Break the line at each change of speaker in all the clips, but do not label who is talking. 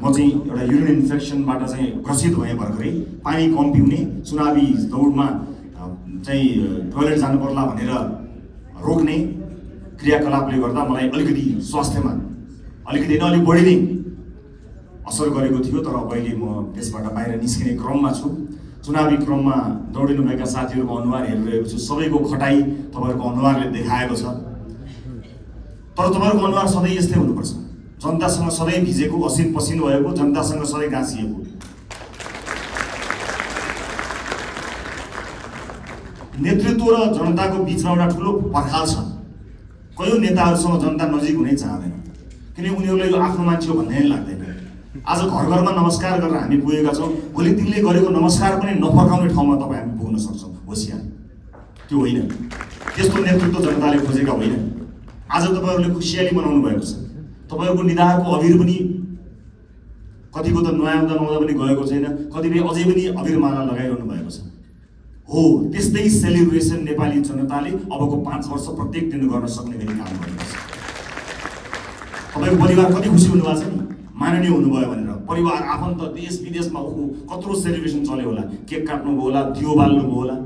म चाहिँ एउटा युरिन इन्फेक्सनबाट चाहिँ ग्रसित भएँ भर्खरै। पानी कम पिउने, चुनावी दौडमा चाहिँ टोयलेट जानु पर्ला भनेर रोक्ने क्रियाकलापले गर्दा मलाई अलिकति स्वास्थ्यमा अलिकति न अलिक बढी नै असर गरेको थियो। तर अहिले म त्यसबाट बाहिर निस्किने क्रममा छु। चुनावी क्रममा दौडिनुभएका साथीहरूको अनुहार हेरिरहेको छु। सबैको खटाइ तपाईँहरूको अनुहारले देखाएको छ। तर तपाईँहरूको अनुहार सधैँ यस्तै हुनुपर्छ। जनतासँग सधैँ भिजेको, असिन पसिन भएको, जनतासँग सधैँ गाँसिएको। नेतृत्व र जनताको बिचमा एउटा ठुलो पर्खाल छ। कयौँ नेताहरूसँग जनता नजिक हुनै चाहँदैन, किनकि उनीहरूलाई यो आफ्नो मान्छे हो भन्ने नै लाग्दैन। आज घर घरमा नमस्कार गरेर हामी पुगेका छौँ, भोलि तिनले गरेको नमस्कार पनि नफर्काउने ठाउँमा तपाईँ हामी पुग्न सक्छौँ। होसियार त्यो होइन, त्यस्तो नेतृत्व जनताले खोजेका होइन। आज तपाईँहरूले खुसियाली मनाउनु भएको छ। तपाईँहरूको निधारको अबिर पनि कतिको त नुहाउँदा नुहाउँदा पनि गएको छैन, कतिपय अझै पनि अबिरमाला लगाइरहनु भएको छ। हो, त्यस्तै सेलिब्रेसन नेपाली जनताले अबको 5 वर्ष प्रत्येक दिन गर्न सक्ने गरी काम गर्नुपर्छ। तपाईँको परिवार कति खुसी हुनुभएको छ नि, माननीय हुनुभयो भनेर। परिवार आफन्त देश विदेशमा कत्रो सेलिब्रेसन चल्यो होला, केक काट्नुभयो होला, दियो बाल्नुभयो होला,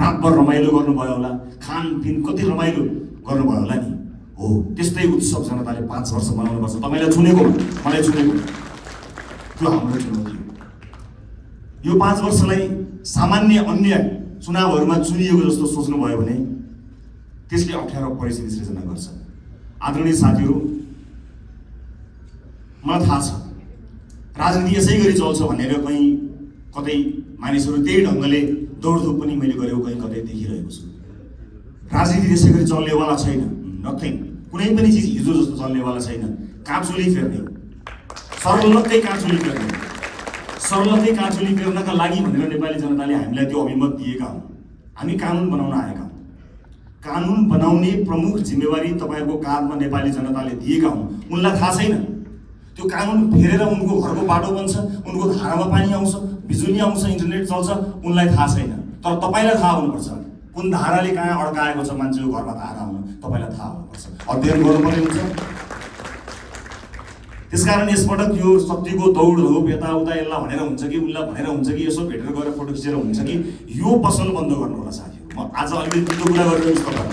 रातभर रमाइलो गर्नुभयो होला, खानपिन कति रमाइलो गर्नुभयो होला नि। हो, त्यस्तै उत्सव जनताले 5 वर्ष मनाउनुपर्छ। तपाईँलाई चुनेको, मलाई चुनेको, त्यो हाम्रो चुनौती हो। यो 5 वर्षलाई सामान्य अन्य चुनावहरूमा चुनिएको जस्तो सोच्नुभयो भने त्यसले अप्ठ्यारो परिस्थिति सृजना गर्छ। आदरणीय साथीहरू, मलाई थाहा छ राजनीति यसै गरी चल्छ भनेर कहीँ कतै मानिसहरू त्यही ढङ्गले दौडधुप पनि मैले गरेको कहीँ कतै देखिरहेको छु। राजनीति त्यसै गरी चल्नेवाला छैन। नथिङ, कुनै पनि चिज हिजो जस्तो चल्नेवाला छैन। काँचुली फेर्ने हो, सरलतै काँचुली फेर्ने हो। सरलतै काँचुली फेर्नका लागि भनेर नेपाली जनताले हामीलाई त्यो अभिमत दिएका हुन्। हामी कानुन बनाउन आएका हौँ। कानुन बनाउने प्रमुख जिम्मेवारी तपाईँहरूको काँधमा नेपाली जनताले दिएका हुन्। उनलाई थाहा छैन त्यो कानुन फेरेर उनको घरको बाटो बन्छ, उनको धारामा पानी आउँछ, बिजुली आउँछ, इन्टरनेट चल्छ, उनलाई थाहा छैन। तर तपाईँलाई थाहा हुनुपर्छ कुन धाराले कहाँ अड्काएको छ मान्छेको घरमा धारा आउन, तपाईँलाई थाहा हुनुपर्छ। अध्ययन गर्नुपर्ने हुन्छ। त्यसकारण यसपटक यो शक्तिको दौडधुप यताउता यसलाई भनेर हुन्छ कि उनलाई भनेर हुन्छ कि यसो भेटेर गएर फोटो खिचेर हुन्छ कि यो पसल बन्द गर्नु होला साथीहरू। म आज अलिकति त्यो कुरा गरिदिनुहोस्। तपाईँहरू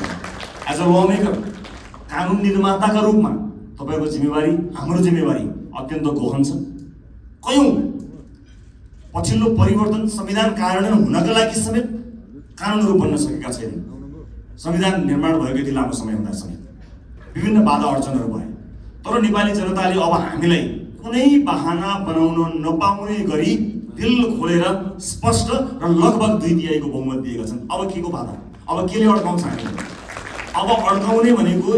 एज अ ल मेकर, कानुन निर्माताका रूपमा तपाईँको जिम्मेवारी, हाम्रो जिम्मेवारी अत्यन्त गहन छ। कयौँ पछिल्लो परिवर्तन संविधान कार्यान्वयन हुनका लागि समेत कानुनहरू बन्न सकेका छैनन्। संविधान निर्माण भएको यति लामो समय हुँदा समेत विभिन्न बाधा अडचनहरू भए। तर नेपाली जनताले अब हामीलाई कुनै बहाना बनाउन नपाउने गरी दिल खोलेर स्पष्ट र लगभग 2/3 बहुमत दिएका छन्। अब के को बाधा, अब केले अड्काउँछ हामीलाई? अब अड्काउने भनेको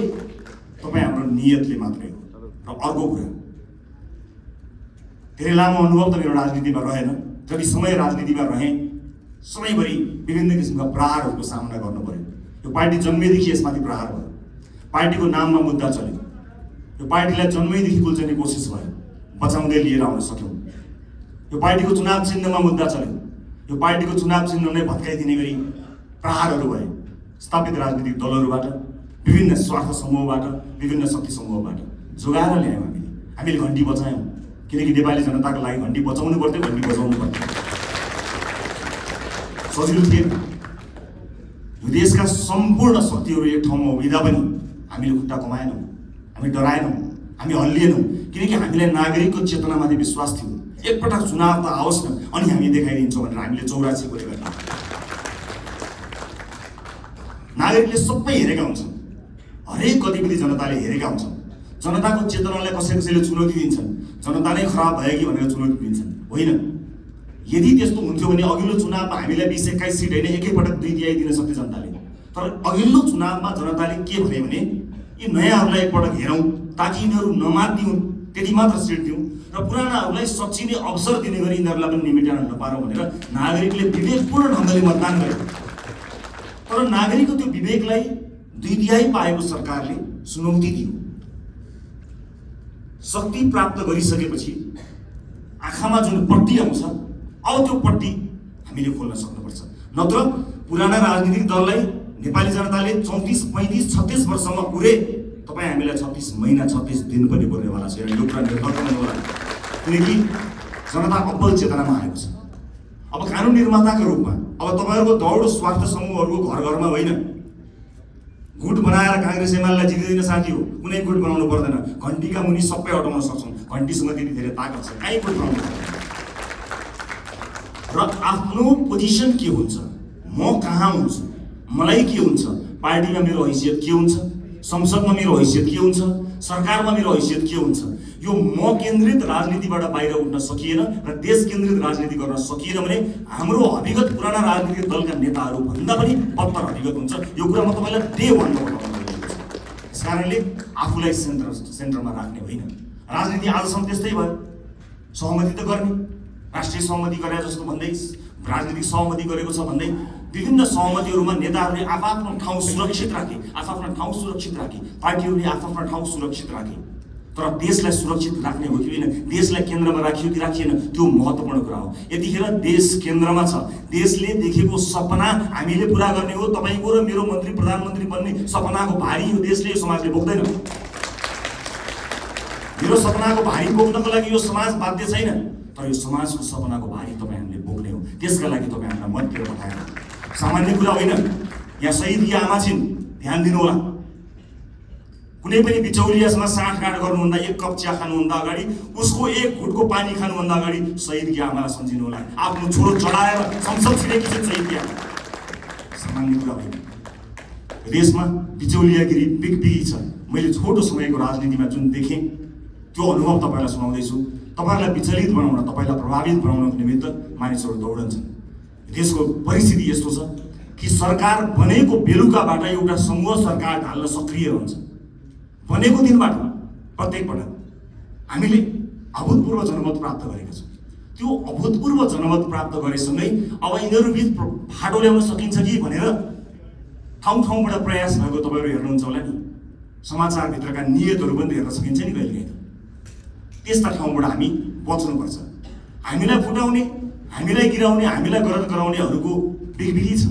तपाईँ हाम्रो नियतले मात्रै हो। र अर्को कुरा, धेरै लामो अनुभव त मेरो राजनीतिमा रहेन। जति समय राजनीतिमा रहेँ समयभरि विभिन्न किसिमका प्रहारहरूको सामना गर्नु पर्यो। यो पार्टी जन्मेदेखि यसमाथि प्रहार भयो। पार्टीको नाममा मुद्दा चल्यो। यो पार्टीलाई जन्मैदेखि कुल्चने कोसिस भयो, बचाउँदै लिएर आउन सक्यौँ। यो पार्टीको चुनाव चिन्हमा मुद्दा चल्यो। यो पार्टीको चुनाव चिन्ह नै भत्काइदिने गरी प्रहारहरू भए स्थापित राजनीतिक दलहरूबाट, विभिन्न स्वार्थ समूहबाट, विभिन्न शक्ति समूहबाट। जोगाएर ल्यायौँ हामीले घन्टी बचायौँ, किनकि नेपाली जनताको लागि घन्टी बचाउनु पर्थ्यो, घन्टी बजाउनु पर्थ्यो। सजिलो थिएन। यो देशका सम्पूर्ण शक्तिहरू एक ठाउँमा उभिँदा पनि हामीले खुट्टा कमाएनौँ, हामी डराएनौँ, हामी हल्लिएनौँ, किनकि हामीलाई नागरिकको चेतनामाथि विश्वास थियो। एकपटक चुनाव त आओस् न, अनि हामी देखाइदिन्छौँ भनेर हामीले 84 को गरेका थियौँ। नागरिकले सबै हेरेका हुन्छन्, हरेक गतिविधि जनताले हेरेका हुन्छन्। जनताको चेतनालाई कसैले चुनौती दिन्छन्, जनता नै खराब भयो कि भनेर चुनौती दिन्छन्। होइन, यदि त्यस्तो हुन्थ्यो भने अघिल्लो चुनावमा हामीलाई 20-21 सिट होइन एकैपटक 2/3 दिन सक्थ्यो जनताले। तर अघिल्लो चुनावमा जनताले के भने यी नयाँहरूलाई एकपटक हेरौँ ताकि यिनीहरू नमात्दिउन्, त्यति मात्र सिट दिउँ र पुरानाहरूलाई सच्चिने अवसर दिने गरी यिनीहरूलाई पनि निमेट्याउन नपारौँ भनेर नागरिकले विवेकपूर्ण ढङ्गले मतदान गर्यो। तर नागरिकको त्यो विवेकलाई 2/3 पाएको सरकारले चुनौती दियो। शक्ति प्राप्त गरिसकेपछि आँखामा जुन पट्टी आउँछ, अब त्यो पट्टी हामीले खोल्न सक्नुपर्छ। नत्र पुराना राजनीतिक दललाई नेपाली जनताले 34, 35, 36 वर्षमा पुरे तपाईँ हामीलाई 36 महिना 36 दिन पनि पुर्नेवाला छैन। यो कुरा निर्धक्क हुनुहोला। किनकि जनता अब्बल चेतनामा आएको छ। अब कानुन निर्माताको रूपमा अब तपाईँहरूको दौड स्वार्थ समूहहरूको घर घरमा होइन। गुट बनाएर काङ्ग्रेस एमालेलाई जितिँदैन साथी हो, कुनै गुट बनाउनु पर्दैन। घन्टीका मुनि सबै हटाउन सक्छौँ, घन्टीसँग त्यति धेरै ताकत छ, कहीँ गुट बनाउनु पर्दैन। र आफ्नो पोजिसन के हुन्छ, म कहाँ हुन्छु, मलाई के हुन्छ, पार्टीमा मेरो हैसियत के हुन्छ, संसदमा मेरो हैसियत के हुन्छ, सरकारमा मेरो हैसियत के हुन्छ, यो म केन्द्रित राजनीतिबाट बाहिर उठ्न सकिएन र देश केन्द्रित राजनीति गर्न सकिएन भने हाम्रो अभिगत पुराना राजनीतिक दलका नेताहरू भन्दा पनि बत्तर अभिगत हुन्छ। यो कुरा म तपाईँलाई डे 1 मा बताउन गइरहेको छु। त्यस कारणले आफूलाई सेन्टरमा राख्ने होइन। राजनीति आजसम्म त्यस्तै भयो, सहमति त गर्ने, राष्ट्रिय सहमति गरे जस्तो भन्दै, राजनीतिक सहमति गरेको छ भन्दै विभिन्न सहमतिहरूमा नेताहरूले आफ्नो ठाउँ सुरक्षित राखे, पार्टीहरूले आफ्नो ठाउँ सुरक्षित राखे। तर देशलाई सुरक्षित राख्ने हो कि होइन, देशलाई केन्द्रमा राखियो कि राखिएन, त्यो महत्त्वपूर्ण कुरा हो। यतिखेर देश केन्द्रमा छ, देशले देखेको सपना हामीले पुरा गर्ने हो। तपाईँको र मेरो मन्त्री प्रधानमन्त्री बन्ने सपनाको भारी यो देशले, यो समाजले बोक्दैन। मेरो सपनाको भारी बोक्नको लागि यो समाज बाध्य छैन, तर यो समाजको सपनाको भारी तपाईँ हामीले बोक्ने हो। त्यसका लागि तपाईँ हामीलाई मत दिएर पठाएर सामान्य कुरा होइन। यहाँ शहीदकी आमा छिन्, ध्यान दिनु होला। कुनै पनि बिचौलियासँग साँठगाँठ गर्नुभन्दा, एक कप चिया खानुभन्दा अगाडि, उसको एक घुटको पानी खानुभन्दा अगाडि शहीदकी आमालाई सम्झिनु होला। आफ्नो छोरो चढाएर संसद छिरेकी छिन् शहीदकी आमा, सामान्य कुरा होइन। देशमा बिचौलियागिरी बिगबिगी छ। मैले छोटो समयको राजनीतिमा जुन देखेँ त्यो अनुभव तपाईँलाई सुनाउँदैछु। तपाईँलाई विचलित बनाउन, तपाईँलाई प्रभावित बनाउनको निमित्त मानिसहरू दौडन्छन्। देशको परिस्थिति यस्तो छ कि सरकार बनेको बेलुकाबाट एउटा समूह सरकार ढाल्न सक्रिय रहन्छ। बनेको दिनबाट प्रत्येक पटक हामीले अभूतपूर्व जनमत प्राप्त गरेका छौँ। त्यो अभूतपूर्व जनमत प्राप्त गरेसँगै अब यिनीहरू बिच फाटो ल्याउन सकिन्छ कि भनेर ठाउँ ठाउँबाट प्रयास भएको तपाईँहरू हेर्नुहुन्छ होला नि। समाचारभित्रका नियतहरू पनि हेर्न सकिन्छ नि कहिलेकाहीँ। त्यस्ता ठाउँबाट हामी बच्नुपर्छ। हामीलाई फुटाउने, हामीलाई गिराउने, हामीलाई गलत गराउनेहरूको बिगबिगी छ।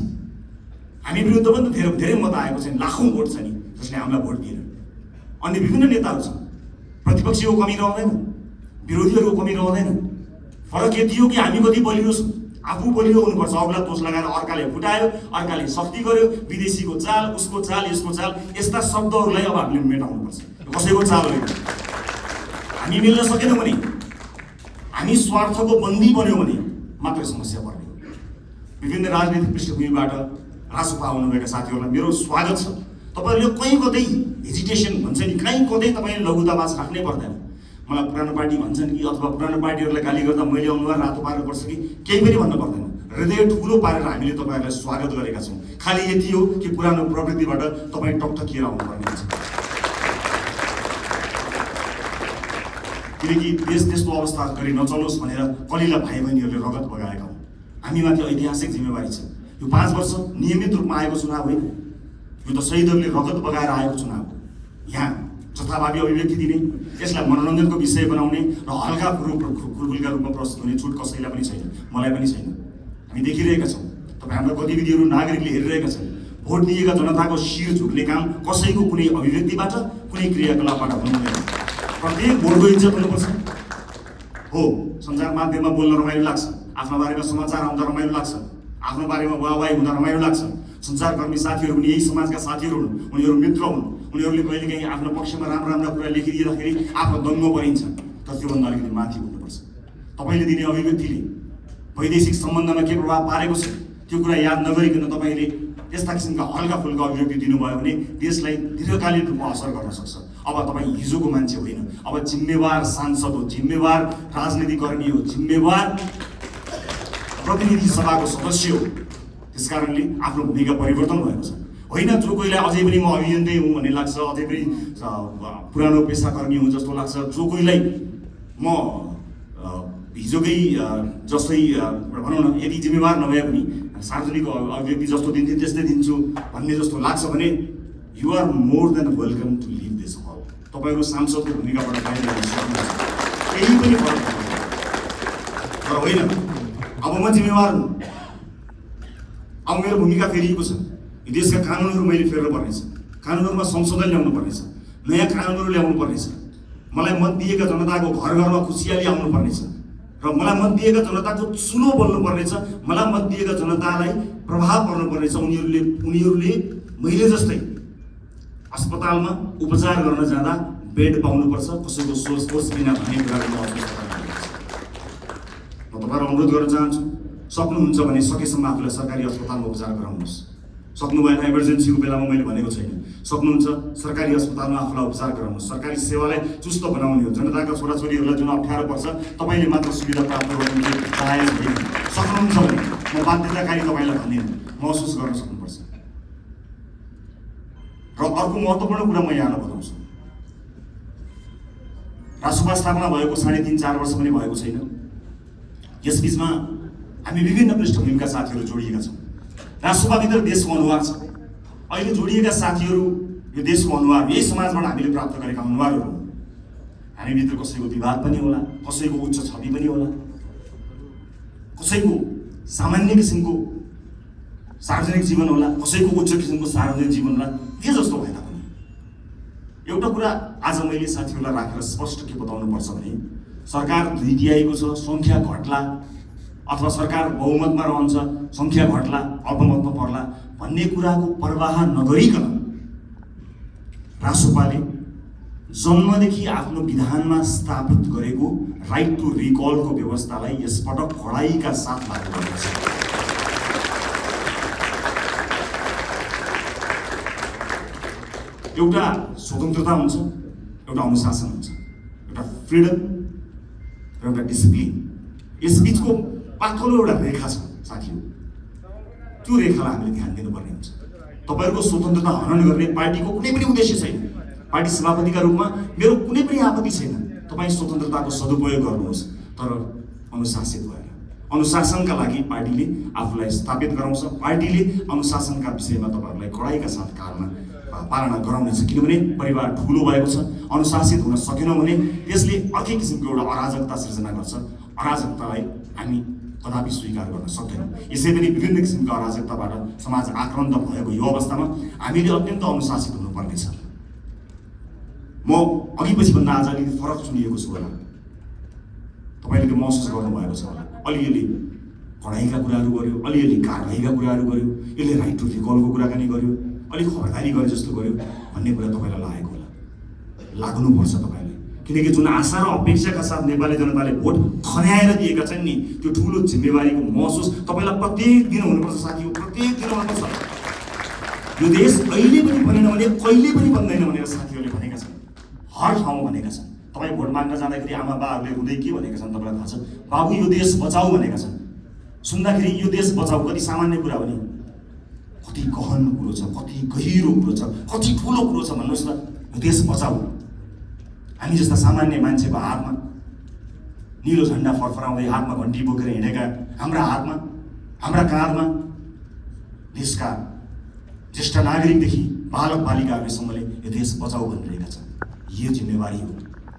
हामी विरुद्ध पनि धेरै धेरै मत आएको छैन, लाखौँ भोट छ नि जसले हामीलाई भोट दिएर। अन्य विभिन्न नेताहरू छन्, प्रतिपक्षीको कमी रहँदैन, विरोधीहरूको कमी रहँदैन। फरक यति हो कि हामी कति बलियो छौँ। आफू बलियो हुनुपर्छ, अरूलाई दोष लगाएर अर्काले फुटायो, अर्काले शक्ति गर्यो, विदेशीको चाल, उसको चाल, यसको चाल, यस्ता शब्दहरूलाई अब हामीले मेटाउनुपर्छ। कसैको चाल होइन। हामी मिल्न सकेनौँ भने, हामी स्वार्थको बन्दी बन्यौँ भने मात्रै समस्या पर्ने हो। विभिन्न राजनीतिक पृष्ठभूमिबाट राजसभा आउनुभएका साथीहरूलाई मेरो स्वागत छ। तपाईँहरूले कहीँ कतै हेजिटेसन भन्छ नि, कहीँ कतै तपाईँले लघुतावास राख्नै पर्दैन। मलाई पुरानो पार्टी भन्छन् कि अथवा पुरानो पार्टीहरूलाई गाली गर्दा मैले अनुहार रातो पार्नुपर्छ कि केही पनि भन्नु पर्दैन। हृदय ठुलो पारेर हामीले तपाईँहरूलाई स्वागत गरेका छौँ। खालि यति हो कि पुरानो प्रवृत्तिबाट तपाईँ टकटकिएर आउनुपर्ने हुन्छ। किनकि देश त्यस्तो अवस्था गरी नचलोस् भनेर कलिला भाइ बहिनीहरूले रगत बगाएका हुन्। हामीमाथि ऐतिहासिक जिम्मेवारी छ। यो 5 वर्ष नियमित रूपमा आएको चुनाव होइन, यो त शहीदहरूले रगत बगाएर आएको चुनाव हो। यहाँ जथाभावी अभिव्यक्ति दिने, यसलाई मनोरञ्जनको विषय बनाउने र हल्का खुलखुलका रूपमा प्रस्तुत हुने छुट कसैलाई पनि छैन, मलाई पनि छैन। हामी देखिरहेका छौँ, तपाईँ हाम्रो गतिविधिहरू नागरिकले हेरिरहेका छन्। भोट दिएका जनताको शिर झुक्ने काम कसैको कुनै अभिव्यक्तिबाट, कुनै क्रियाकलापबाट हुनुहुँदैन। प्रत्येक भोटको इज्जत हुनुपर्छ। हो, सञ्चार माध्यममा बोल्न रमाइलो लाग्छ, आफ्नो बारेमा समाचार आउँदा रमाइलो लाग्छ, आफ्नो बारेमा वाहवाही हुँदा रमाइलो लाग्छ। सञ्चारकर्मी साथीहरू पनि यही समाजका साथीहरू हुन्, उनीहरू मित्र हुन्। उनीहरूले कहिलेकाहीँ आफ्नो पक्षमा राम्रा कुरा लेखिदिँदाखेरि आफ्नो दङ्गो परिन्छ। तर त्योभन्दा अलिकति माथि हुनुपर्छ। तपाईँले दिने अभिव्यक्तिले वैदेशिक सम्बन्धमा के प्रभाव पारेको छ त्यो कुरा याद नगरिकन तपाईँले यस्ता किसिमका हल्का फुल्का अभिव्यक्ति दिनुभयो भने देशलाई दीर्घकालीन रूपमा असर गर्न सक्छ। अब तपाईँ हिजोको मान्छे होइन, अब जिम्मेवार सांसद हो, जिम्मेवार राजनीतिकर्मी हो, जिम्मेवार प्रतिनिधि सभाको सदस्य हो। त्यसकारणले आफ्नो भूमिका परिवर्तन भएको छ। होइन जो कोहीलाई अझै पनि म अभियन्त्रै हुँ भन्ने लाग्छ, अझै पनि पुरानो पेसाकर्मी हुँ जस्तो लाग्छ, जो कोहीलाई म हिजोकै जस्तै भनौँ न, यदि जिम्मेवार नभए पनि सार्वजनिक अभिव्यक्ति जस्तो दिन्थेँ त्यस्तै दिन्छु भन्ने जस्तो लाग्छ भने you are more than welcome to leave this hall. तपाईँहरू सांसदको भूमिकाबाट बाहिर जान सक्नुहुन्छ, केही पनि फरक पर्दैन। तर होइन, अब म जिम्मेवार हुँ, अब मेरो भूमिका फेरिएको छ। देशका कानुनहरू मैले फेर्नु पर्नेछ, कानुनहरूमा संशोधन ल्याउनु पर्नेछ, नयाँ कानुनहरू ल्याउनु पर्नेछ। मलाई मत दिएका जनताको घर घरमा खुसियाली आउनुपर्नेछ र मलाई मत दिएका जनताको चुलो बोल्नुपर्नेछ, मलाई मत दिएका जनतालाई प्रभाव पर्नुपर्नेछ। उनीहरूले मैले जस्तै अस्पतालमा उपचार गर्न जाँदा बेड पाउनुपर्छ, कसैको सोच बिना भन्ने कुराको म तपाईँलाई अनुरोध गर्न चाहन्छु। सक्नुहुन्छ भने सकेसम्म आफूलाई सरकारी अस्पतालमा उपचार गराउनुहोस्। सक्नु भएन, इमर्जेन्सीको बेलामा मैले भनेको छैन, सक्नुहुन्छ सरकारी अस्पतालमा आफूलाई उपचार गराउनुहोस्। सरकारी सेवालाई चुस्त बनाउने हो। जनताका छोराछोरीहरूलाई जुन अप्ठ्यारो पर्छ तपाईँले मात्र सुविधा प्राप्त गर्नु चाहेको छैन। सक्नुहुन्छ भने म बाध्यताकारी तपाईँलाई भन्दिनँ, महसुस गर्न सक्नुपर्छ। र अर्को महत्त्वपूर्ण कुरा म यहाँलाई बताउँछु। रासुपा स्थापना भएको 3.5-4 वर्ष पनि भएको छैन। यसबिचमा हामी विभिन्न पृष्ठभूमिका साथीहरू जोडिएका छौँ। रासुपाभित्र देशको अनुहार छ। अहिले जोडिएका साथीहरू यो देशको अनुहार, यही समाजबाट हामीले प्राप्त गरेका अनुहारहरू हुन्। हामीभित्र कसैको विवाद पनि होला, कसैको उच्च छवि पनि होला, कसैको सामान्य किसिमको सार्वजनिक जीवन होला, कसैको उच्च किसिमको सार्वजनिक जीवन होला। के जस्तो भए तापनि एउटा कुरा आज मैले साथीहरूलाई राखेर स्पष्ट के बताउनु पर्छ भने सरकार 2/3 छ, सङ्ख्या घट्ला अथवा सरकार बहुमतमा रहन्छ, सङ्ख्या घट्ला, अल्पमतमा पर्ला भन्ने कुराको पर्वाह नगरिकन रासुपाले जन्मदेखि आफ्नो विधानमा स्थापित गरेको राइट टु रिकलको व्यवस्थालाई यसपटक कडाइका साथ लागू गर्नेछ। एउटा स्वतन्त्रता हुन्छ, एउटा अनुशासन हुन्छ, एउटा फ्रिडम र एउटा डिसिप्लिन। यसबिचको पातलो एउटा रेखा छ साथीहरू। त्यो रेखालाई हामीले ध्यान दिनुपर्ने हुन्छ। तपाईँहरूको स्वतन्त्रता हनन गर्ने पार्टीको कुनै पनि उद्देश्य छैन। पार्टी सभापतिका रूपमा मेरो कुनै पनि आपत्ति छैन। तपाईँ स्वतन्त्रताको सदुपयोग गर्नुहोस्, तर अनुशासित भएर। अनुशासनका लागि पार्टीले आफूलाई स्थापित गराउँछ। पार्टीले अनुशासनका विषयमा तपाईँहरूलाई कडाइका साथ पालना गराउनेछ। किनभने परिवार ठुलो भएको छ, अनुशासित हुन सकेनौँ भने त्यसले अर्कै किसिमको एउटा अराजकता सिर्जना गर्छ। अराजकतालाई हामी कदापि स्वीकार गर्न सक्दैनौँ। यसै पनि विभिन्न किसिमका अराजकताबाट समाज आक्रान्त भएको यो अवस्थामा हामीले अत्यन्त अनुशासित हुनुपर्नेछ। म अघि पछि भन्दा आज अलिकति फरक चुनिएको छु होला, तपाईँले त्यो महसुस गर्नुभएको छ होला। अलिअलि कडाइका कुराहरू गर्यो, अलिअलि कारबाहीका कुराहरू गर्यो, यसले राइट टु रिकलको कुराकानी गर्यो, अलिक खबरदारी गरे जस्तो गर्यो भन्ने कुरा तपाईँलाई लागेको होला। लाग्नुपर्छ तपाईँले, किनकि जुन आशा र अपेक्षाका साथ नेपाली जनताले भोट खन्याएर दिएका छन् नि, त्यो ठुलो जिम्मेवारीको महसुस तपाईँलाई प्रत्येक दिन हुनुपर्छ साथीहरू, प्रत्येक दिन हुनुपर्छ। यो देश अहिले पनि बनेन भने कहिले पनि बन्दैन भनेर साथीहरूले भनेका छन्, हर ठाउँमा भनेका छन्। तपाईँ भोट माग्न जाँदाखेरि आमा बाहरूले रुँदै के भनेका छन् तपाईँलाई थाहा छ? बाबु यो देश बचाऊ भनेका छन्। सुन्दाखेरि यो देश बचाऊ कति सामान्य कुरा हो नि, कति गहन कुरो छ, कति गहिरो कुरो छ, कति ठुलो कुरो छ भन्नुहोस् न। यो देश बचाऊ हामी जस्ता सामान्य मान्छेको हातमा, निलो झन्डा फरफराउँदै हातमा घन्टी बोकेर हिँडेका हाम्रा हातमा, हाम्रा काँधमा देशका ज्येष्ठ नागरिकदेखि बालक बालिकाहरूसम्मले यो देश बचाऊ भनिरहेका छन्। यो जिम्मेवारी हो।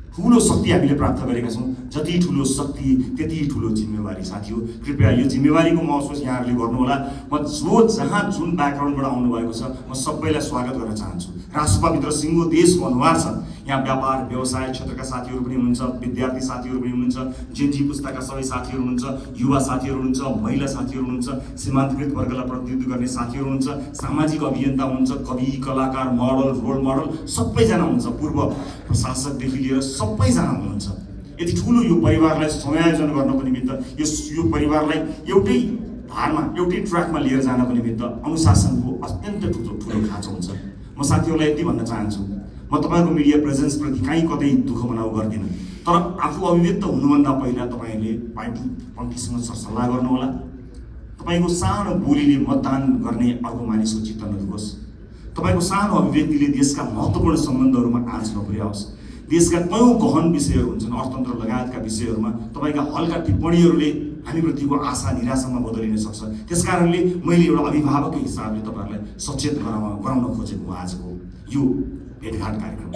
ठुलो शक्ति हामीले प्राप्त गरेका छौँ। जति ठुलो शक्ति त्यति ठुलो जिम्मेवारी साथी हो। कृपया यो जिम्मेवारीको महसुस यहाँहरूले गर्नुहोला। म जो जहाँ जुन ब्याकग्राउन्डबाट आउनुभएको छ म सबैलाई स्वागत गर्न चाहन्छु। रासुपाभित्र सिङ्गो देशको अनुहार छ। यहाँ व्यापार व्यवसाय क्षेत्रका साथीहरू पनि हुनुहुन्छ, विद्यार्थी साथीहरू पनि हुनुहुन्छ, जेनजी पुस्ताका सबै साथीहरू हुनुहुन्छ, युवा साथीहरू हुनुहुन्छ, महिला साथीहरू हुनुहुन्छ, सीमान्तकृत वर्गलाई प्रतिनिधित्व गर्ने साथीहरू हुनुहुन्छ, सामाजिक अभियन्ता हुनुहुन्छ, कवि कलाकार मोडल रोल मोडल सबैजना हुनुहुन्छ, पूर्व प्रशासकदेखि लिएर सबैजना हुनुहुन्छ। यति ठुलो यो परिवारलाई समायोजन गर्नको निमित्त, यो परिवारलाई एउटै धारमा एउटै ट्र्याकमा लिएर जानको निमित्त अनुशासनको अत्यन्त ठुलो खाँचो हुन्छ। म साथीहरूलाई यति भन्न चाहन्छु, म तपाईँको मिडिया प्रेजेन्सप्रति कहीँ कतै दुःख मनाउ गर्दिनँ, तर आफू अभिव्यक्त हुनुभन्दा पहिला तपाईँले पार्टीसँग सरसल्लाह गर्नुहोला। तपाईँको सानो बोलीले मतदान गर्ने अर्को मानिसको चित्त नदुखोस्। तपाईँको सानो अभिव्यक्तिले देशका महत्त्वपूर्ण सम्बन्धहरूमा आँच नपुर्याओस्। देशका कयौँ गहन विषयहरू हुन्छन्, अर्थतन्त्र लगायतका विषयहरूमा तपाईँका हल्का टिप्पणीहरूले हामीप्रतिको आशा निराशामा बदलिन सक्छ। त्यसकारणले मैले एउटा अभिभावककै हिसाबले तपाईँहरूलाई सचेत गराउन खोजेको आजको यो भेटघाट कार्यक्रम।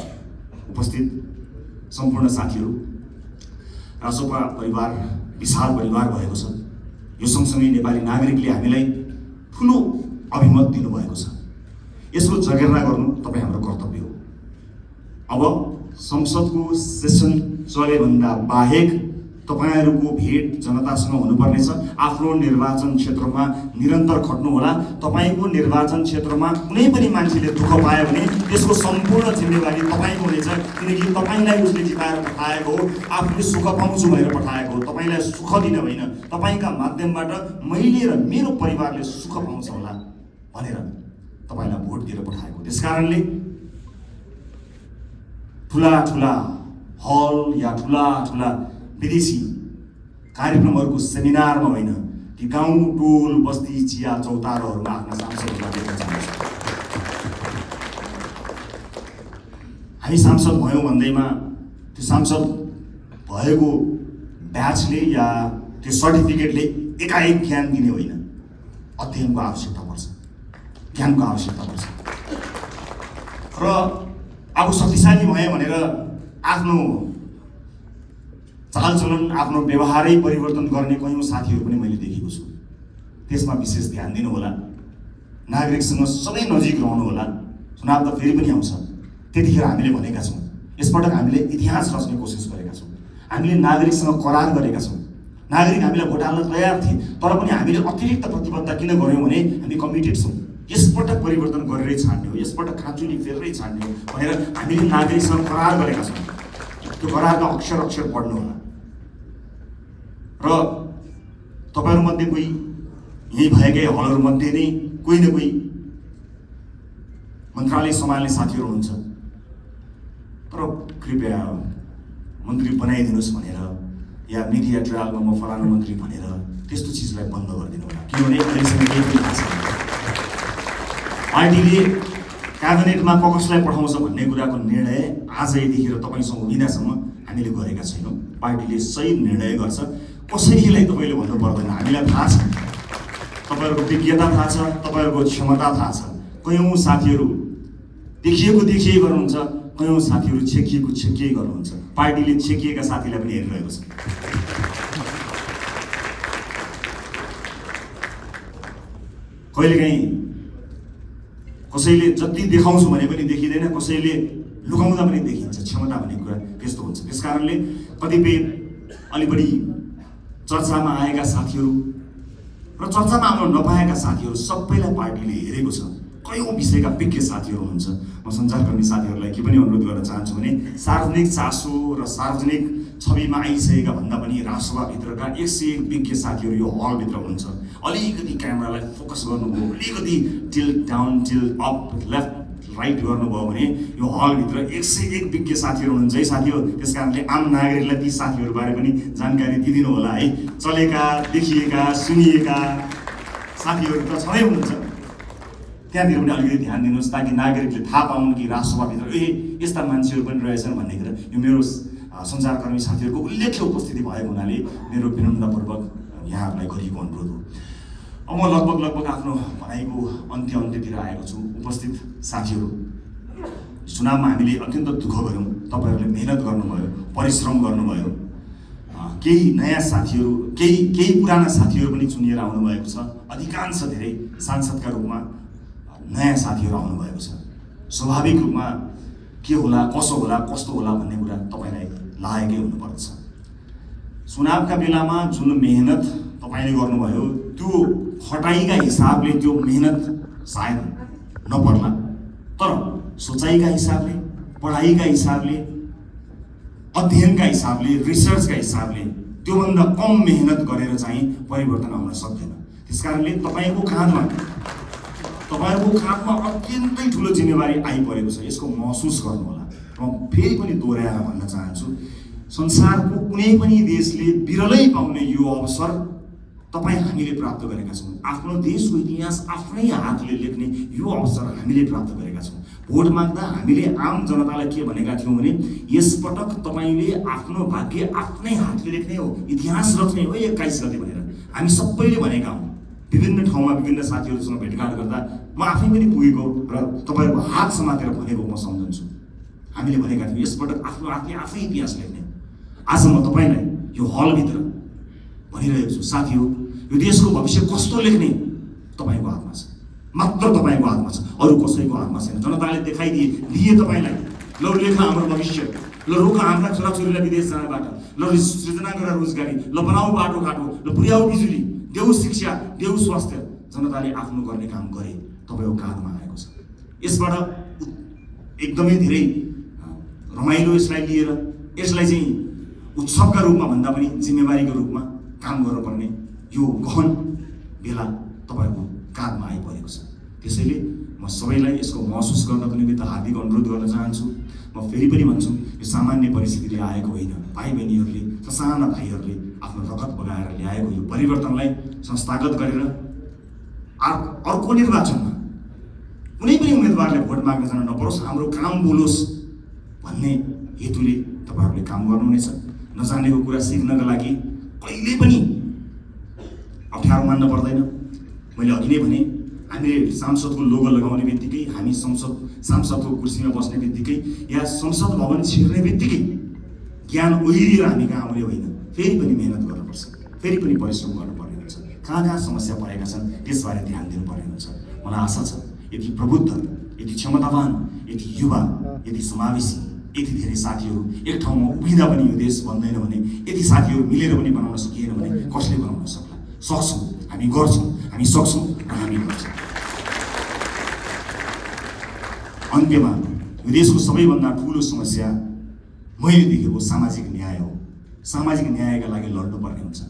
उपस्थित सम्पूर्ण साथीहरू, रासोपा परिवार विशाल परिवार भएको छ। यो सँगसँगै नेपाली नागरिकले हामीलाई ठुलो अभिमत दिनुभएको छ। यसको जगेर्ना गर्नु तपाईँ हाम्रो कर्तव्य हो। अब संसदको सेसन चलेभन्दा बाहेक तपाईहरूको भेट जनतासँग हुनुपर्नेछ। आफ्नो निर्वाचन क्षेत्रमा निरन्तर खट्नुहोला। तपाईको निर्वाचन क्षेत्रमा कुनै पनि मान्छेले दुःख पायो भने त्यसको सम्पूर्ण जिम्मेवारी तपाईको हुनेछ, किनकि तपाईलाई उसले जिताएर पठाएको हो, आफूले सुख पाउँछु भनेर पठाएको हो। तपाईलाई सुख दिन होइन, तपाईका माध्यमबाट मैले र मेरो परिवारले सुख पाउँछ होला भनेर तपाईलाई भोट दिएर पठाएको। त्यसकारणले ठुला ठुला हल या ठुला ठुला विदेशी कार्यक्रमहरूको सेमिनारमा होइन, ती गाउँ टोल बस्ती चिया चौतारोहरूमा आफ्ना सांसदहरूलाई देख्न चाहन्छु। हामी सांसद भयौँ भन्दैमा त्यो सांसद भएको ब्याचले या त्यो सर्टिफिकेटले एकाएक ज्ञान दिने होइन, अध्ययनको आवश्यकता पर्छ, ज्ञानको आवश्यकता पर्छ। र अब शक्तिशाली भए भनेर आफ्नो चालचलन आफ्नो व्यवहारै परिवर्तन गर्ने कयौँ साथीहरू पनि मैले देखेको छु। त्यसमा विशेष ध्यान दिनु होला। नागरिकसँग सधैँ नजिक रहनु होला। चुनाव त फेरि पनि आउँछ, त्यतिखेर हामीले भनेका छौँ, यसपटक हामीले इतिहास रच्ने कोसिस गरेका छौँ। हामीले नागरिकसँग करार गरेका छौँ। नागरिक हामीलाई भोट हाल्न तयार थिए, तर पनि हामीले अतिरिक्त प्रतिबद्धता किन गऱ्यौँ भने हामी कमिटेड छौँ। यसपटक परिवर्तन गरेरै छाड्ने हो, यसपटक खाँचुनी फेरेरै छाड्ने हो भनेर हामीले नागरिकसँग करार गरेका छौँ। त्यो करारका अक्षर अक्षर पढ्नु होला। र तपाईहरूमध्ये कोही यही भएकै हलहरूमध्ये नै कोही न कोही मन्त्रालय सम्हाल्ने साथीहरू हुनुहुन्छ, तर कृपया मन्त्री बनाइदिनुहोस् भनेर या मिडिया ट्रायलमा म फलानु मन्त्री भनेर त्यस्तो चिजलाई बन्द गरिदिनु होला। किनभने अहिलेसम्म केही पनि थाहा छैन पार्टीले क्याबिनेटमा कसलाई पठाउँछ भन्ने कुराको निर्णय आज यतिखेर तपाईँसँग हुँदिनसम्म हामीले गरेका छैनौँ। पार्टीले सही निर्णय गर्छ, कसैलाई तपाईँले भन्नु पर्दैन। हामीलाई थाहा छ, तपाईँहरूको विज्ञता थाहा छ, तपाईँहरूको क्षमता थाहा छ। कयौँ साथीहरू देखिए गर्नुहुन्छ, कयौँ साथीहरू छेकिए गर्नुहुन्छ। पार्टीले छेकिएका साथीलाई पनि हेरिरहेको छ। कहिलेकाहीँ कसैले जति देखाउँछु भने पनि देखिँदैन, कसैले लुकाउँदा पनि देखिन्छ। क्षमता भन्ने कुरा त्यस्तो हुन्छ। त्यसकारणले कतिपय अलि बढी चर्चामा आएका साथीहरू र चर्चामा आउन नपाएका साथीहरू सबैलाई पार्टीले हेरेको छ। कयौँ विषयका विज्ञ साथीहरू हुन्छ। म सञ्चारकर्मी साथीहरूलाई के पनि अनुरोध गर्न चाहन्छु भने सार्वजनिक चासो र सार्वजनिक छविमा आइसकेका भन्दा पनि राजसभाभित्रका 101 विज्ञ साथीहरू यो हलभित्र हुनुहुन्छ। अलिकति क्यामेरालाई फोकस गर्नुभयो, अलिकति tilt down tilt up left right गर्नुभयो भने यो हलभित्र 101 विज्ञ साथीहरू हुनुहुन्छ है साथीहरू। त्यसकारणले आम नागरिकलाई ती साथीहरूबारे पनि जानकारी दिइदिनु होला है। चलेका, देखिएका, सुनिएका साथीहरू त छँदै हुनुहुन्छ, त्यहाँतिर पनि अलिकति ध्यान दिनुहोस् ताकि नागरिकले थाहा पाउन् कि राजसभाभित्र यस्ता मान्छेहरू पनि रहेछन् भन्ने कुरा। यो मेरो सञ्चारकर्मी साथीहरूको उल्लेख्य उपस्थिति भएको हुनाले मेरो विनम्रतापूर्वक यहाँहरूलाई गरिएको अनुरोध हो। अब म लगभग आफ्नो भनाइको अन्त्यतिर आएको छु। उपस्थित साथीहरू, चुनावमा हामीले अत्यन्त दुःख गऱ्यौँ, तपाईँहरूले मेहनत गर्नुभयो, परिश्रम गर्नुभयो। केही नयाँ साथीहरू, केही पुराना साथीहरू पनि चुनिएर आउनुभएको छ। अधिकांश धेरै सांसदका रूपमा नयाँ साथीहरू आउनुभएको छ। स्वाभाविक रूपमा के होला, कसो होला, कस्तो होला भन्ने कुरा तपाईँलाई लागेकै हुनुपर्छ। चुनावका बेलामा जुन मेहनत तपाईँले गर्नुभयो त्यो खटाइका हिसाबले त्यो मेहनत सायद नपर्ला, तर सोचाइका हिसाबले, पढाइका हिसाबले, अध्ययनका हिसाबले, रिसर्चका हिसाबले त्योभन्दा कम मेहनत गरेर चाहिँ परिवर्तन आउन सक्दैन। त्यसकारणले तपाईँको काँधमा अत्यन्तै ठुलो जिम्मेवारी आइपरेको छ। यसको महसुस गर्नु होला। म फेरि पनि दोहोऱ्याएर भन्न चाहन्छु, संसारको कुनै पनि देशले बिरलै पाउने यो अवसर हामीले प्राप्त गरेका छौँ। आफ्नो देशको इतिहास आफ्नै हातले लेख्ने यो अवसर हामीले प्राप्त गरेका छौँ। भोट माग्दा हामीले आम जनतालाई के भनेका थियौँ भने यसपटक तपाईँले आफ्नो भाग्य आफ्नै हातले लेख्ने हो, इतिहास रच्ने हो 21 गते भनेर हामी सबैले भनेका हौँ। विभिन्न ठाउँमा विभिन्न साथीहरूसँग भेटघाट गर्दा म आफै पनि पुगेको र तपाईँहरूको हात समातेर भनेको म सम्झन्छु। हामीले भनेका थियौँ यसपटक आफ्नो हातले आफै इतिहास लेख्ने। आज म तपाईँलाई यो हलभित्र भनिरहेको छु, साथी हो, यो देशको भविष्य कस्तो लेख्ने तपाईँको हातमा छ, मात्र तपाईँको हातमा छ, अरू कसैको हातमा छैन। जनताले देखाइदिए तपाईँलाई, लौ लेख हाम्रो भविष्य। ल रोक हाम्रा छोराछोरीलाई विदेश जानबाट, ल सृजना गर रोजगारी, ल बनाऊ बाटोघाटो, ल पुर्याऊ बिजुली, देऊ शिक्षा, देऊ स्वास्थ्य। जनताले आफ्नो गर्ने काम गरे, तपाईँको काँधमा आएको छ। यसबाट एकदमै धेरै रमाइलो यसलाई लिएर यसलाई चाहिँ उत्सवका रूपमा भन्दा पनि जिम्मेवारीको रूपमा काम गर्नुपर्ने यो गहन बेला तपाईँहरूको काँधमा आइपरेको छ। त्यसैले म सबैलाई यसको महसुस गर्नको निमित्त हार्दिक अनुरोध गर्न चाहन्छु। म फेरि पनि भन्छु, यो सामान्य परिस्थितिले आएको होइन। भाइ बहिनीहरूले, ससाना भाइहरूले आफ्नो रगत बगाएर ल्याएको यो परिवर्तनलाई संस्थागत गरेर अर्को निर्वाचनमा कुनै पनि उम्मेदवारले भोट माग्न जान नपरोस्, हाम्रो काम बोलोस् भन्ने हेतुले तपाईँहरूले काम गर्नुहुनेछ। नजानेको कुरा सिक्नका लागि कहिले पनि अप्ठ्यारो मान्न पर्दैन। मैले अघि नै भने, हामीले सांसदको लोगो लगाउने बित्तिकै, हामी सांसदको कुर्सीमा बस्ने बित्तिकै या संसद भवन छिर्ने बित्तिकै ज्ञान ओहिरिएर हामी कहाँ आउने होइन। फेरि पनि मेहनत गर्नुपर्छ, फेरि पनि परिश्रम गर्नुपर्ने हुन्छ। कहाँ समस्या परेका छन् त्यसबारे ध्यान दिनुपर्ने हुन्छ। मलाई आशा छ यति प्रबुद्ध, यति क्षमतावान, यति युवा, यति समावेशी, यति धेरै साथीहरू एक ठाउँमा उभिँदा पनि यो देश बन्दैन भने, यति साथीहरू मिलेर पनि बनाउन सकिएन भने कसले बनाउन सक्ला? सक्छौँ, हामी गर्छौँ, हामी सक्छौँ र हामी गर्छौँ। अन्त्यमा यो देशको सबैभन्दा ठुलो समस्या मैले देखेको सामाजिक न्याय हो। सामाजिक न्यायका लागि लड्नुपर्ने हुन्छ।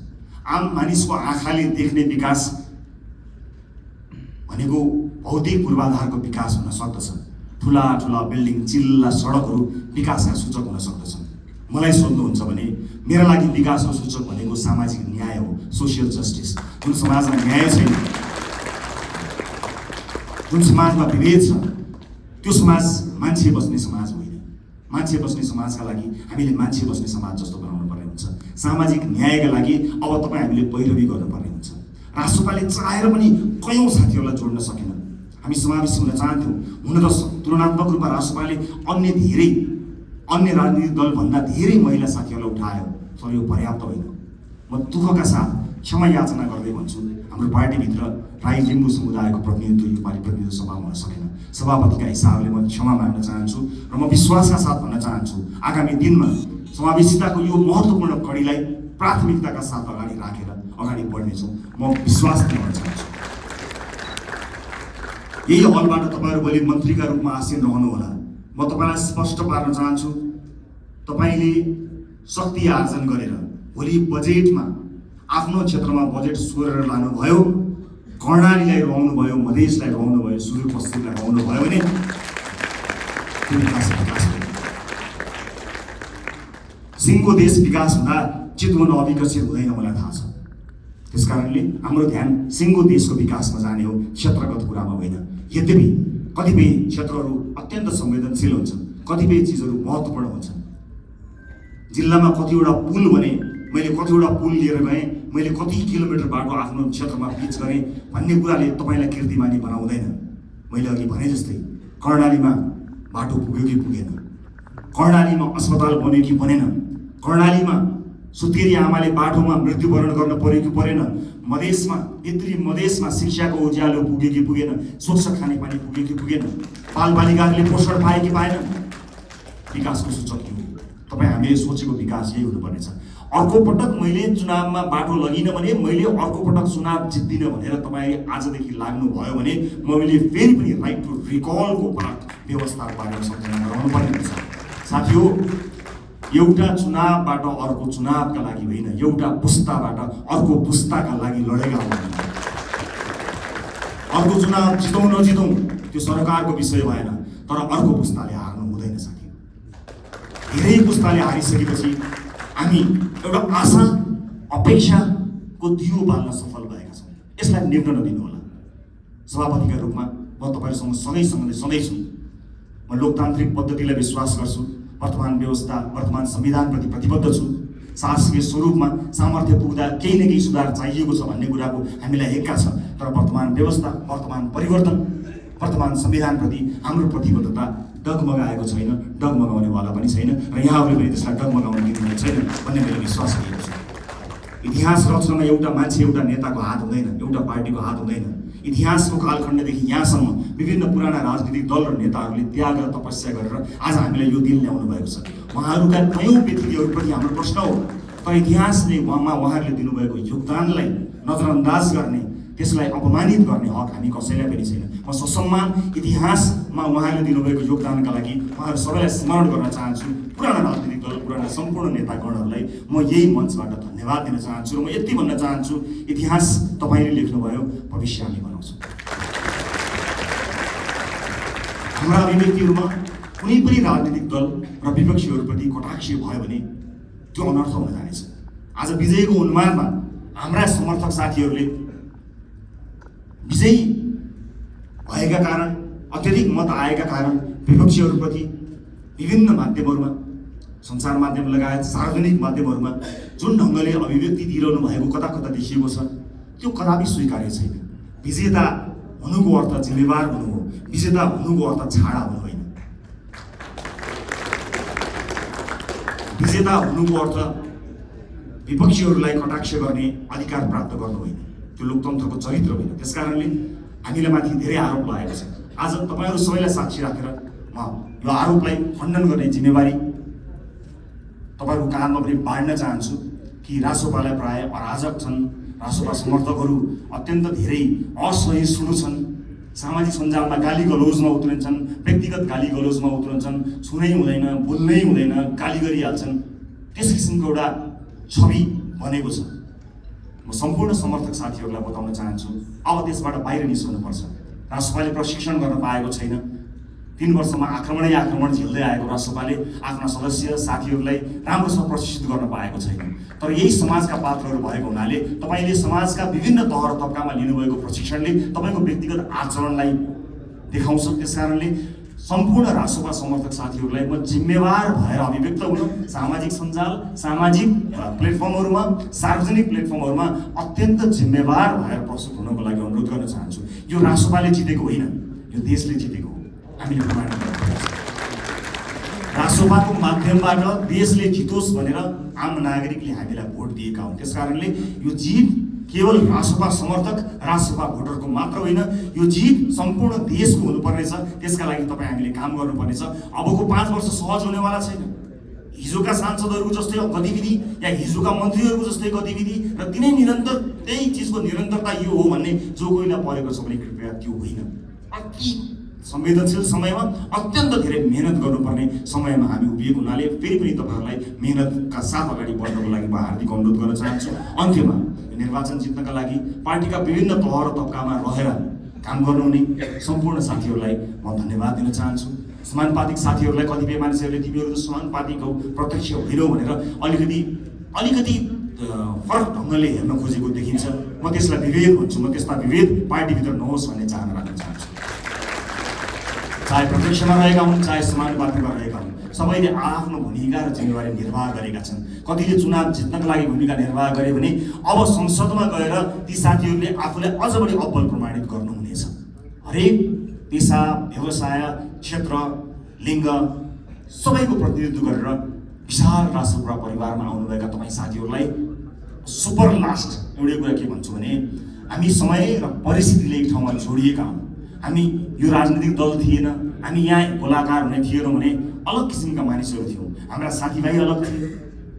आम मानिसको आँखाले देख्ने विकास भनेको भौतिक पूर्वाधारको विकास हुन सक्दछ। ठुला ठुला बिल्डिङ, चिल्ला सडकहरू विकासका सूचक हुन सक्दछन्। मलाई सोध्नुहुन्छ भने मेरा लागि विकासको सूचक भनेको सामाजिक न्याय हो, सोसियल जस्टिस। जुन समाजमा न्याय छैन, जुन समाजमा विभेद छ, त्यो समाज मान्छे बस्ने समाज होइन। मान्छे बस्ने समाजका लागि हामीले मान्छे बस्ने समाज जस्तो बनाउनु पर्ने हुन्छ। सामाजिक न्यायका लागि अब तपाईँ हामीले पैरवी गर्नुपर्ने हुन्छ। राष्ट्रपाले चाहेर पनि कयौँ साथीहरूलाई जोड्न सकेन। हामी समावेशी हुन चाहन्थ्यौँ। हुन त तुलनात्मक रूपमा राष्ट्रपाले अन्य राजनीतिक दलभन्दा धेरै महिला साथीहरूलाई उठायो, तर यो पर्याप्त होइन। म दुःखका साथ क्षमा याचना गर्दै भन्छु, हाम्रो पार्टीभित्र राई लिम्बू समुदायको प्रतिनिधित्व योपालि प्रतिनिधित्व सभामा हुन सकेन। सभापतिका हिसाबले म क्षमा माग्न चाहन्छु र म विश्वासका साथ भन्न चाहन्छु, आगामी दिनमा समावेशिताको यो महत्त्वपूर्ण कडीलाई प्राथमिकताका साथ अगाडि राखेर अगाडि बढ्नेछौँ। म विश्वास दिलाउन चाहन्छु। यही हलबाट तपाईँहरू भोलि मन्त्रीका रूपमा आसीन रहनुहोला। म तपाईँलाई स्पष्ट पार्न चाहन्छु, तपाईँले शक्ति आर्जन गरेर भोलि बजेटमा आफ्नो क्षेत्रमा बजेट सोरेर लानुभयो, कर्णालीलाई रुवाउनु भयो, मधेसलाई रुवाउनु भयो, सुदूरपश्चिमलाई रुवाउनु भयो भने त्यो विकास होइन। सिङ्गो देश विकास हुँदा चितवन अविकसित हुँदैन, मलाई थाहा छ। त्यसकारणले हाम्रो ध्यान सिङ्गो देशको विकासमा जाने हो, क्षेत्रगत कुरामा होइन। यद्यपि कतिपय क्षेत्रहरू अत्यन्त संवेदनशील हुन्छन्, कतिपय चिजहरू महत्त्वपूर्ण हुन्छन्। जिल्लामा कतिवटा पुल भने मैले कतिवटा पुल लिएर गएँ, मैले कति किलोमिटर बाटो आफ्नो क्षेत्रमा पिच गरेँ भन्ने कुराले तपाईँलाई कीर्तिमानी बनाउँदैन। मैले अघि भने जस्तै कर्णालीमा बाटो पुग्यो कि पुगेन, कर्णालीमा अस्पताल बन्यो कि बनेन, कर्णालीमा सुत्केरी आमाले बाटोमा मृत्युवरण गर्न पर्यो कि परेन, मधेसमा भित्री मधेसमा शिक्षाको उज्यालो पुग्यो कि पुगेन, स्वच्छ खानेपानी पुग्यो कि पुगेन, बालबालिकाहरूले पोषण पाए कि पाएन। विकासको सूचक यो हो। तपाईँ हामीले सोचेको विकास यही हुनुपर्नेछ। अर्को पटक मैले चुनावमा बाटो लगिनँ भने, मैले अर्को पटक चुनाव जित्दिनँ भनेर तपाईँ आजदेखि लाग्नुभयो भने मैले फेरि पनि राइट टु रिकलको व्यवस्थाबारे सम्झना गराउनुपर्ने हुन्छ। साथीहो, एउटा चुनावबाट अर्को चुनावका लागि होइन, एउटा पुस्ताबाट अर्को पुस्ताका लागि लडेका हुन्। अर्को चुनाव जितौँ नजितौँ त्यो सरकारको विषय भएन, तर अर्को पुस्ताले हार्नु हुँदैन साथी। धेरै पुस्ताले हारिसकेपछि हामी एउटा आशा अपेक्षाको दियो बाल्न सफल भएका छौँ। यसलाई निभ्न नदिनुहोला। सभापतिका रूपमा म तपाईँहरूसँग सधैँ छु। म लोकतान्त्रिक पद्धतिलाई विश्वास गर्छु। वर्तमान व्यवस्था, वर्तमान संविधानप्रति प्रतिबद्ध छु। शासकीय स्वरूपमा सामर्थ्य पुग्दा केही न केही सुधार चाहिएको छ भन्ने कुराको हामीलाई हेक्का छ, तर वर्तमान व्यवस्था, वर्तमान परिवर्तन, वर्तमान संविधानप्रति हाम्रो प्रतिबद्धता डगमगाएको छैन, डगमगाउनेवाला पनि छैन र यहाँहरूले पनि त्यसलाई डगमगाउन दिनुहुने छैन भन्ने मैले विश्वास गरेको छु। इतिहास रचनामा एउटा मान्छे, एउटा नेताको हात हुँदैन, एउटा पार्टीको हात हुँदैन। इतिहासको कालखण्डदेखि यहाँसम्म विभिन्न पुराना राजनीतिक दल र नेताहरूले त्याग र तपस्या गरेर आज हामीलाई यो दिन ल्याउनु भएको छ। उहाँहरूका कयौँ व्यक्तित्वहरूप्रति हाम्रो प्रश्न हो, तर इतिहासले उहाँहरूले दिनुभएको योगदानलाई नजरअन्दाज गर्ने, त्यसलाई अपमानित गर्ने हक हामी कसैलाई पनि छैन। म ससम्मान इतिहासमा उहाँहरूले दिनुभएको योगदानका लागि उहाँहरू सबैलाई स्मरण गर्न चाहन्छु। पुराना राजनीतिक दल, पुराना सम्पूर्ण नेतागणहरूलाई म यही मञ्चबाट धन्यवाद दिन चाहन्छु र म यति भन्न चाहन्छु, इतिहास तपाईँले लेख्नुभयो, भविष्य हामी बनाउँछौँ। हाम्रा अभिव्यक्तिहरूमा कुनै पनि राजनीतिक दल र विपक्षीहरूप्रति कटाक्ष भयो भने त्यो अनर्थ हुन जानेछ। आज विजयको उन्मादमा हाम्रा समर्थक साथीहरूले विजयी भएका कारण, अत्यधिक मत आएका कारण विपक्षीहरूप्रति विभिन्न माध्यमहरूमा, सञ्चार माध्यम लगायत सार्वजनिक माध्यमहरूमा जुन ढङ्गले अभिव्यक्ति दिइरहनु भएको कता कता देखिएको छ, त्यो कदापि स्वीकार्य छैन। विजेता हुनुको अर्थ जिम्मेवार हुनु हो, विजेता हुनुको अर्थ छाडा हुनु होइन। विजेता हुनुको अर्थ विपक्षीहरूलाई कटाक्ष गर्ने अधिकार प्राप्त गर्नु होइन, त्यो लोकतन्त्रको चरित्र होइन। त्यसकारणले हामीलाई माथि धेरै आरोप लागेको छ। आज तपाईँहरू सबैलाई साक्षी राखेर म यो आरोपलाई खण्डन गर्ने जिम्मेवारी तपाईँहरूको कानमा पनि बाँड्न चाहन्छु कि रासोपालाई प्राय अराजक छन्, रासोपा समर्थकहरू अत्यन्त धेरै असहिष्णु छन्, सामाजिक सञ्जालमा गाली गलौजमा उत्रन्छन्, व्यक्तिगत गाली गलौजमा उत्रन्छन्, छुनै हुँदैन, बोल्नै हुँदैन, गाली गरिहाल्छन्। त्यस किसिमको एउटा छवि बनेको छ। म सम्पूर्ण समर्थक साथीहरूलाई बताउन चाहन्छु, अब त्यसबाट बाहिर निस्कनुपर्छ। रासोपाले प्रशिक्षण गर्न पाएको छैन। 3 वर्षमा आक्रमण झेल्दै आएको रासोपाले आफ्ना सदस्य साथीहरूलाई राम्रोसँग प्रशिक्षित गर्न पाएको छैन। तर यही समाजका पात्रहरू भएको हुनाले तपाईँले समाजका विभिन्न तह र तबकामा लिनुभएको प्रशिक्षणले तपाईँको व्यक्तिगत आचरणलाई देखाउँछ। त्यसकारणले सम्पूर्ण रासोपा समर्थक साथीहरूलाई म जिम्मेवार भएर अभिव्यक्त हुन सामाजिक सञ्जाल, सामाजिक प्लेटफर्महरूमा, सार्वजनिक प्लेटफर्महरूमा अत्यन्त जिम्मेवार भएर प्रस्तुत हुनको लागि अनुरोध गर्न चाहन्छु। यो रासोपाले जितेको होइन, यो देशले जितेको हो। हामीले प्रमाणित गर्नुपर्छ। रासोपाको माध्यमबाट देशले जितोस् भनेर आम नागरिकले हामीलाई भोट दिएका हुन्। त्यसकारणले यो जित केवल रासोपा समर्थक, रासोपा भोटरको मात्र होइन, यो जित सम्पूर्ण देशको हुनुपर्नेछ। त्यसका लागि तपाईँ हामीले काम गर्नुपर्नेछ। अबको 5 वर्ष सहज हुनेवाला छैन। हिजोका सांसदहरूको जस्तै गतिविधि या हिजोका मन्त्रीहरूको जस्तै गतिविधि र तिनै निरन्तर त्यही चिजको निरन्तरता यो हो भन्ने जो कोहीलाई परेको छ भने कृपया त्यो होइन। अति संवेदनशील समयमा अत्यन्त धेरै मेहनत गर्नुपर्ने समयमा हामी उभिएको हुनाले फेरि पनि तपाईँहरूलाई मेहनतका साथ अगाडि बढ्नको लागि म हार्दिक अनुरोध गर्न चाहन्छु। अन्त्यमा निर्वाचन जित्नका लागि पार्टीका विभिन्न तह र तबकामा रहेर काम गर्नुहुने सम्पूर्ण साथीहरूलाई म धन्यवाद दिन चाहन्छु। समानुपातिक साथीहरूलाई कतिपय मानिसहरूले तिमीहरू त समानुपातिक हौ, प्रत्यक्ष होइनौ भनेर अलिकति फरक ढङ्गले हेर्न खोजेको देखिन्छ। म त्यसलाई विभेद भन्छु। म त्यस्ता विभेद पार्टीभित्र नहोस् भन्ने चाहना राख्न चाहन्छु। चाहे प्रत्यक्षमा रहेका हुन्, चाहे समानुपातिकमा रहेका हुन्, सबैले आफ्नो भूमिका र जिम्मेवारी निर्वाह गरेका छन्। कतिले चुनाव जित्नका लागि भूमिका निर्वाह गरे भने अब संसदमा गएर ती साथीहरूले आफूलाई अझ बढी अब्बल प्रमाणित गर्नुहुनेछ। हरेक पेसा, व्यवसाय, क्षेत्र, लिङ्ग सबैको प्रतिनिधित्व गरेर विशाल राष्ट्रपुरा परिवारमा आउनुभएका तपाईँ साथीहरूलाई सुपर लास्ट एउटै कुरा के भन्छु भने हामी समय र परिस्थितिले एक ठाउँमा जोडिएका हौँ। हामी यो राजनीतिक दल थिएन, हामी यहाँ गोलाकार हुने थिएनौँ भने अलग किसिमका मानिसहरू थियौँ। हाम्रा साथीभाइ अलग थिए,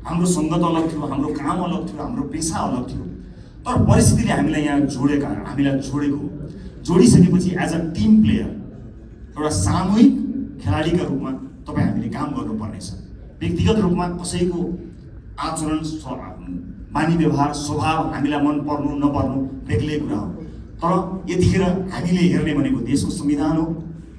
हाम्रो सङ्गत अलग थियो, हाम्रो काम अलग थियो, हाम्रो पेसा अलग थियो। तर परिस्थितिले हामीलाई यहाँ हामीलाई जोडेको। जोडिसकेपछि एज अ टिम प्लेयर, एउटा सामूहिक खेलाडीका रूपमा तपाईँ हामीले काम गर्नुपर्नेछ। व्यक्तिगत रूपमा कसैको आचरण, बानी व्यवहार, स्वभाव हामीलाई मन पर्नु नपर्नु बेग्लै कुरा हो। तर यतिखेर हामीले हेर्ने भनेको देशको संविधान हो,